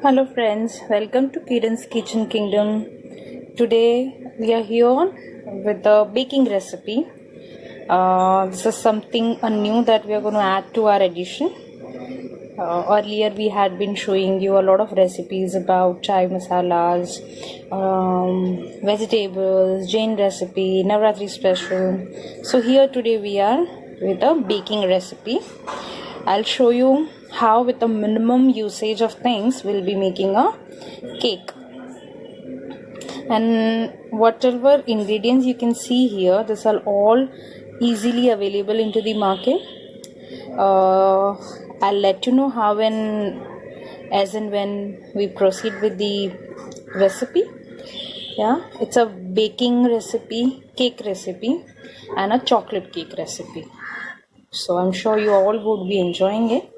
Hello friends, welcome to Kiran's Kitchen Kingdom. Today we are here with a baking recipe. This is something new that we are going to add to our edition. Earlier we had been showing you a lot of recipes about chai masalas, vegetables, Jain recipe, Navratri special. So here today we are with a baking recipe. I'll show you how with the minimum usage of things we'll be making a cake. And whatever ingredients you can see here, these are all easily available into the market. I'll let you know how and as and when we proceed with the recipe. Yeah, it's a baking recipe, cake recipe, and a chocolate cake recipe. So I'm sure you all would be enjoying it.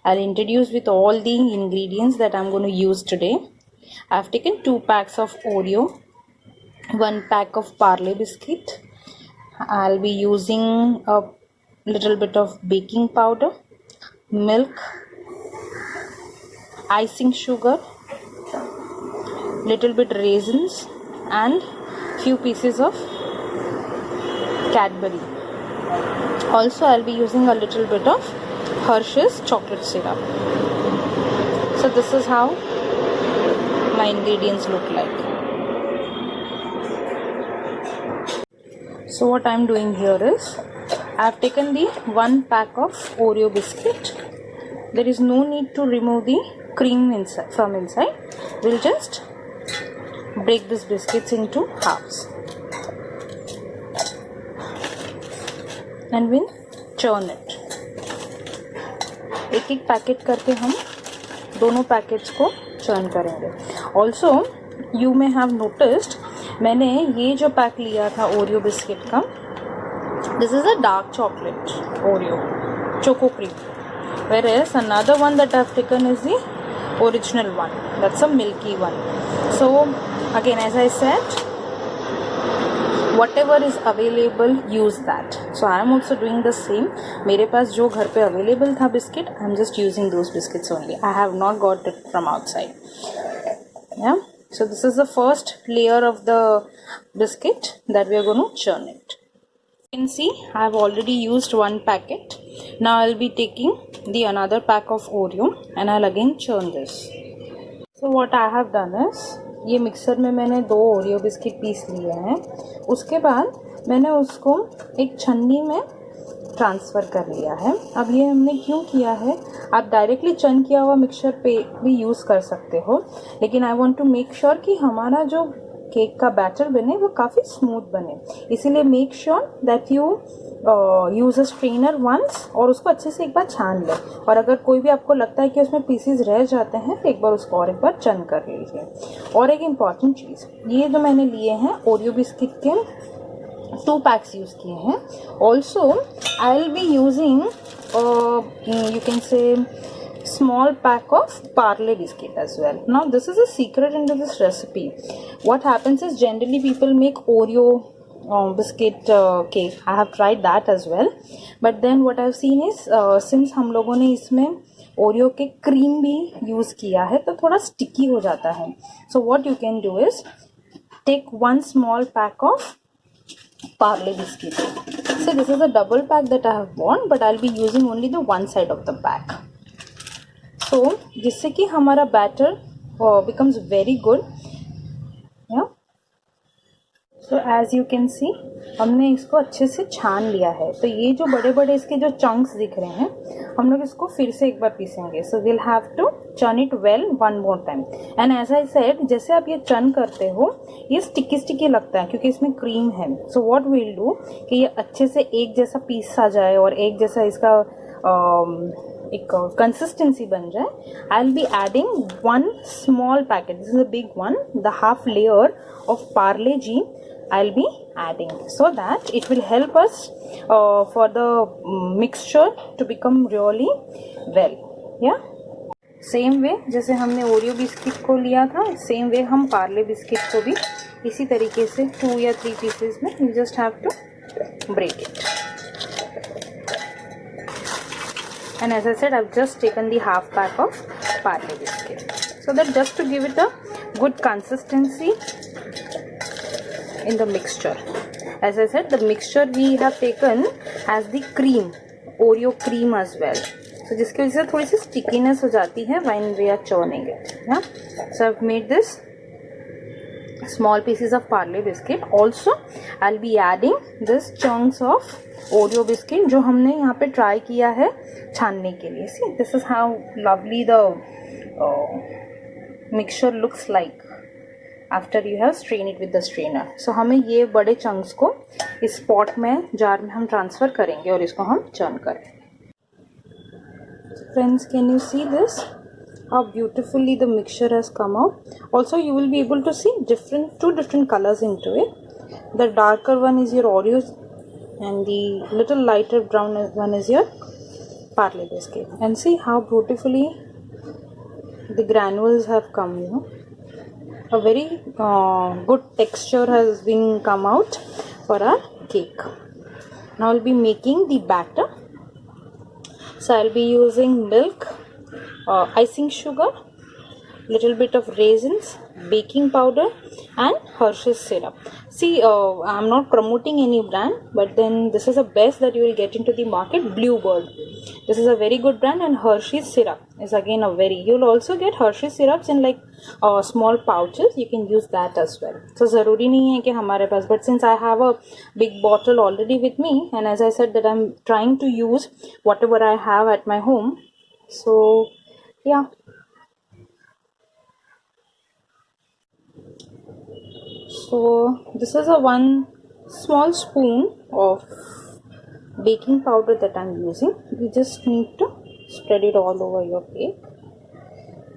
I'll introduce with all the ingredients that I'm going to use today. I've taken 2 packs of Oreo, 1 pack of Parle biscuit. I'll be using a little bit of baking powder, milk, icing sugar, little bit raisins, and few pieces of Cadbury. Also, I'll be using a little bit of Hershey's chocolate syrup. So this is how my ingredients look like. So what I'm doing here is I've taken the 1 pack of Oreo biscuit. There is no need to remove the cream from inside. We'll just break these biscuits into halves and we'll churn it. एक packet करके हम दोनों packets को churn करेंगे. Also you may have noticed मैंने ये जो pack लिया था ओरियो बिस्किट का, this is a dark chocolate Oreo choco cream, whereas another one that I've taken is the original one, that's a milky one. So again, as I said, whatever is available, use that. So I am also doing the same. मेरे पास जो घर पे available था biscuit, I am just using those biscuits only. I have not got it from outside. Yeah. So this is the first layer of the biscuit that we are going to churn it. You can see I have already used 1 packet. Now I'll be taking the another pack of Oreo and I'll again churn this. So what I have done is, ये mixer में मैंने 2 Oreo biscuit piece लिए हैं. उसके बाद मैंने उसको एक छन्नी में ट्रांसफ़र कर लिया है. अब ये हमने क्यों किया है, आप डायरेक्टली चर्न किया हुआ मिक्सर पे भी यूज़ कर सकते हो, लेकिन I want to make sure कि हमारा जो केक का बैटर बने वो काफ़ी स्मूथ बने. इसीलिए make sure that you use a strainer once और उसको अच्छे से एक बार छान लें. और अगर कोई भी आपको लगता है कि उसमें पीसीज रह जाते हैं तो एक बार उसको और एक बार चर्न कर लीजिए. और एक इम्पॉर्टेंट चीज़, ये जो मैंने लिए हैं ओरियो बिस्किट के 2 पैक्स यूज़ किए हैं. Also I will be using you can say small pack of Parle biscuit as well. Now this is a secret into this recipe. What happens is generally people make Oreo biscuit cake. I have tried that as well, but then what I've seen is since हम लोगों ने इसमें Oreo के cream भी use किया है तो थोड़ा sticky हो जाता है. So what you can do is take 1 small pack of Parle biscuit. So this is a double pack that I have bought, but I'll be using only the one side of the pack. So जिससे कि हमारा batter becomes very good. Yeah. So as you can see, हमने इसको अच्छे से छान लिया है. तो ये जो बड़े बड़े इसके जो चंक्स दिख रहे हैं, हम लोग इसको फिर से एक बार पीसेंगे. So we'll have to churn it well one more time. And as I said, जैसे आप ये चर्न करते हो ये स्टिकी लगता है क्योंकि इसमें क्रीम है. So what we'll do कि ये अच्छे से एक जैसा पीस आ जाए और एक जैसा इसका एक कंसिस्टेंसी बन जाए. I will be adding 1 small packet, this is a big one, the half layer of Parle G I will be adding so that it will help us for the mixture to become really well. Yeah. Same way जैसे हमने Oreo biscuit को लिया था, same way हम Parle biscuit को भी इसी तरीके से 2 या 3 पीसेस में you just have to break it. And as I said, I've just taken the half pack of Parle biscuit. so that just to give it a good consistency in the mixture. As I said, the mixture we have taken has the cream, Oreo cream as well. So जिसकी वजह से थोड़ी सी stickiness हो जाती है when we are churning it. Yeah. So I've made this small pieces of parle biscuit. Also I'll be adding this chunks of Oreo biscuit जो हमने यहाँ पे try किया है छानने के लिए. See, this is how lovely the mixture looks like after you have strained it with the strainer. So हमें ये बड़े chunks को इस pot में jar में हम transfer करेंगे और इसको हम churn करेंगे. Friends, can you see this? How beautifully the mixture has come out. Also, you will be able to see two different colors into it. The darker one is your Oreos and the little lighter brown one is your parle biscuit. And see how beautifully the granules have come, you know. A very good texture has been come out for our cake. Now I'll be making the batter. So I'll be using milk, icing sugar, little bit of raisins, baking powder and Hershey's syrup. See, I'm not promoting any brand, but then this is the best that you will get into the market, Bluebird. This is a very good brand, and Hershey's syrup is again a very, you'll also get Hershey's syrups in like small pouches. You can use that as well. So zaruri nahi hai ki hamare paas, but since I have a big bottle already with me, and as I said that I'm trying to use whatever I have at my home, so yeah. So this is a 1 small spoon of baking powder that I'm using. You just need to spread it all over your cake.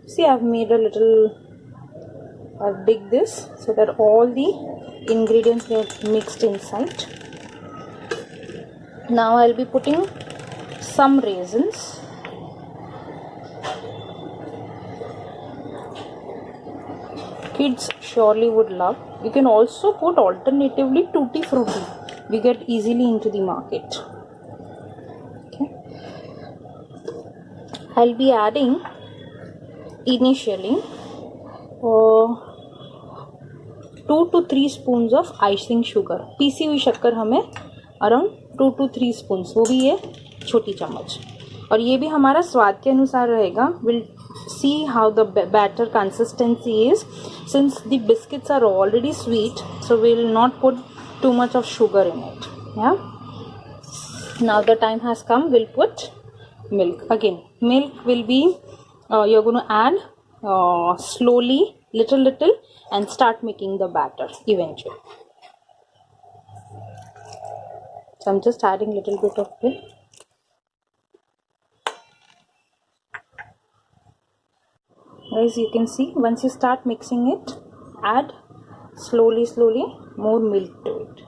See, I've made a little, I've digged this so that all the ingredients get mixed inside. Now I'll be putting some raisins. Kids surely would love. You can also put alternatively tutti frutti. We get easily into the market. Okay. I'll be adding initially 2 to 3 spoons of icing sugar. PC हुई शक्कर हमें around 2 to 3 spoons, वो भी ये छोटी चम्मच. और ये भी हमारा स्वाद के अनुसार रहेगा. We'll see how the batter consistency is. Since the biscuits are already sweet, so we will not put too much of sugar in it. Yeah. Now the time has come. We'll put milk again. Milk will be you're going to add slowly, little, and start making the batter eventually. So I'm just adding little bit of milk. Guys, you can see once you start mixing it, add slowly more milk to it.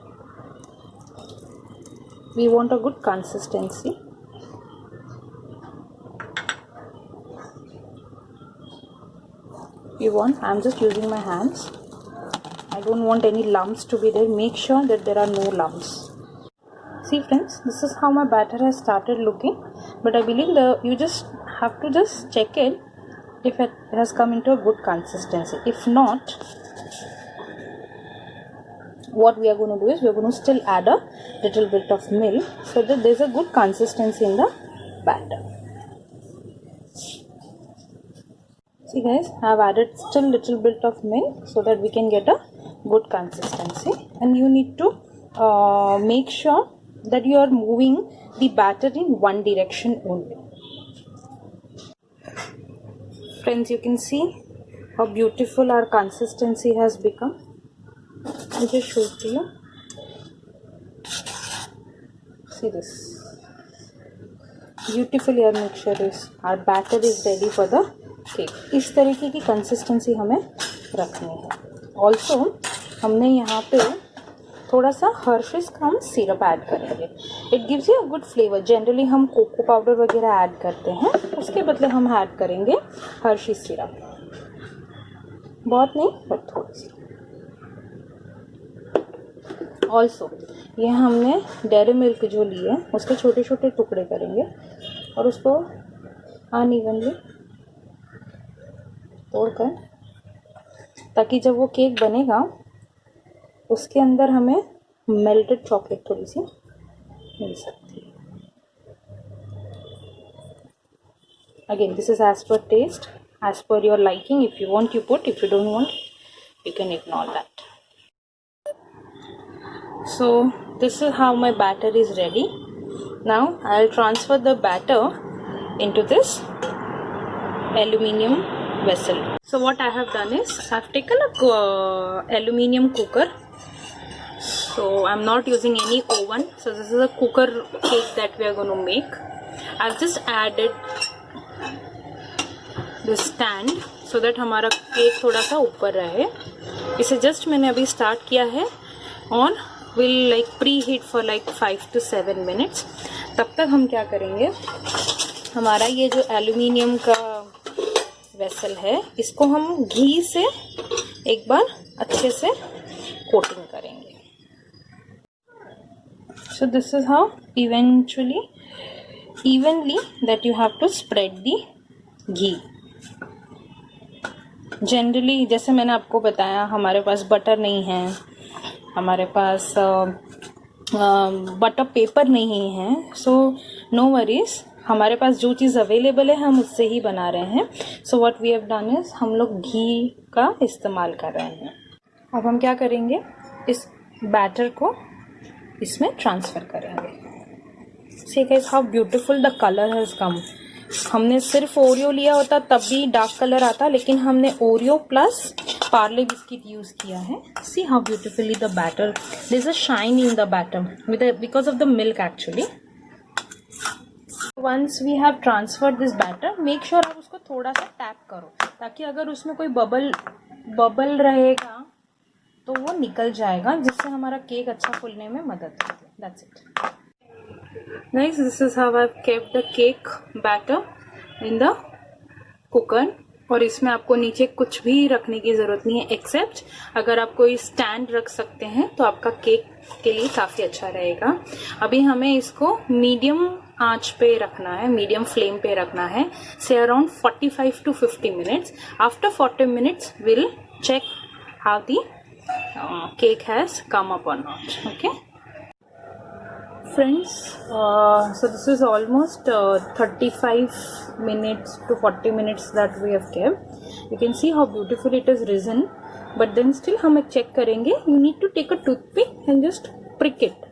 We want a good consistency. I'm just using my hands. I don't want any lumps to be there. Make sure that there are no lumps. See friends, this is how my batter has started looking. But I believe you just have to just check it if it has come into a good consistency. If not, what we are going to do is we are going to still add a little bit of milk so that there is a good consistency in the batter. See guys, I have added still little bit of milk so that we can get a good consistency, and you need to make sure that you are moving the batter in one direction only. Friends, you can see how beautiful our consistency has become. I'll just show it to you. See this. Beautifully our mixture is, our batter is ready for the cake. इस तरीके की consistency हमें रखनी है. Also हमने यहाँ पे थोड़ा सा Hershey's का हम सिरप ऐड करेंगे. It gives you a good flavor. Generally हम कोको पाउडर वगैरह ऐड करते हैं, उसके बदले हम ऐड करेंगे Hershey's सिरप. बहुत नहीं, बट थोड़ी सी. Also ये हमने डेयरी मिल्क जो लिए उसके छोटे छोटे टुकड़े करेंगे और उसको अनइवनली तोड़कर, ताकि जब वो केक बनेगा उसके अंदर हमें मेल्टेड चॉकलेट थोड़ी सी मिल सकती है। Again this is as per taste, as per your liking. If you want you put, if you don't want you can ignore that. So this is how my batter is ready. Now I'll transfer the batter into this aluminium vessel. So what I have done is I've taken a aluminium cooker. So I'm not using any oven. So this is a cooker cake that we are going to make. I've just added this stand so that हमारा cake थोड़ा सा ऊपर रहे. इसे just मैंने अभी start किया है on. Will like pre heat for like 5 to 7 minutes. तब तक हम क्या करेंगे, हमारा ये जो एल्यूमिनियम का वेसल है इसको हम घी से एक बार अच्छे से कोटिंग करेंगे. So this is how evenly that you have to spread the ghee. Generally जैसे मैंने आपको बताया, हमारे पास बटर नहीं है, हमारे पास बटर पेपर नहीं है. सो नो वरीज, हमारे पास जो चीज़ अवेलेबल है हम उससे ही बना रहे हैं. So what we have done is हम लोग घी का इस्तेमाल कर रहे हैं. अब हम क्या करेंगे, इस बैटर को इसमें ट्रांसफ़र करेंगे. See guys how beautiful the colour has come. हमने सिर्फ ओरियो लिया होता तब भी डार्क कलर आता, लेकिन हमने Oreo plus Parle biscuit use किया है. See how beautifully the batter, there is a shine in the batter because of the milk actually. Once we have transferred this batter, make sure आप उसको थोड़ा सा tap करो, ताकि अगर उसमें कोई बबल रहेगा तो वो निकल जाएगा, जिससे हमारा केक अच्छा फूलने में मदद करेगा. That's it. Guys, this is how I've kept the cake batter in the cooker. और इसमें आपको नीचे कुछ भी रखने की ज़रूरत नहीं है, एक्सेप्ट अगर आप कोई स्टैंड रख सकते हैं तो आपका केक के लिए काफ़ी अच्छा रहेगा. अभी हमें इसको मीडियम आंच पे रखना है, मीडियम फ्लेम पे रखना है, से around 45 to 50 minutes. After 40 minutes we'll check how the cake has come up or not. Okay. Friends, so this is almost 35 minutes to 40 minutes that we have kept. You can see how beautiful it has risen, but then still हम एक check करेंगे. You need to take a toothpick and just prick it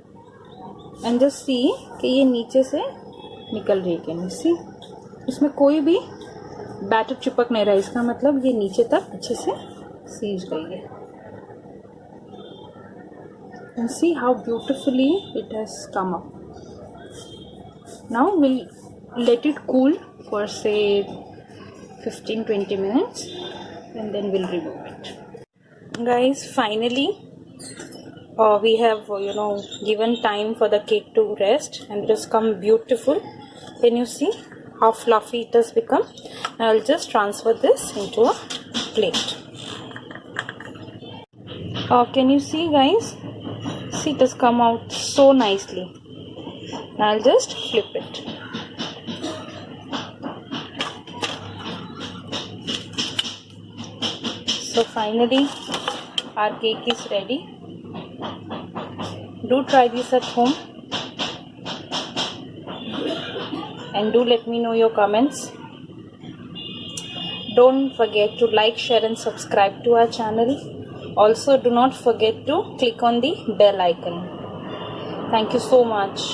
and just see कि ये नीचे से निकल रही है कि नहीं. See, इसमें कोई भी बैटर चिपक नहीं रहा, इसका मतलब ये नीचे तक अच्छे से सीज गई है. And see how beautifully it has come up. Now we'll let it cool for say 15-20 minutes and then we'll remove it. Guys, finally we have given time for the cake to rest and it has come beautiful. Can you see how fluffy it has become? Now I'll just transfer this into a plate. Can you see, guys? See, it has come out so nicely. Now I'll just flip it. So finally our cake is ready. Do try this at home and do let me know your comments. Don't forget to like, share and subscribe to our channel. Also, do not forget to click on the bell icon. Thank you so much.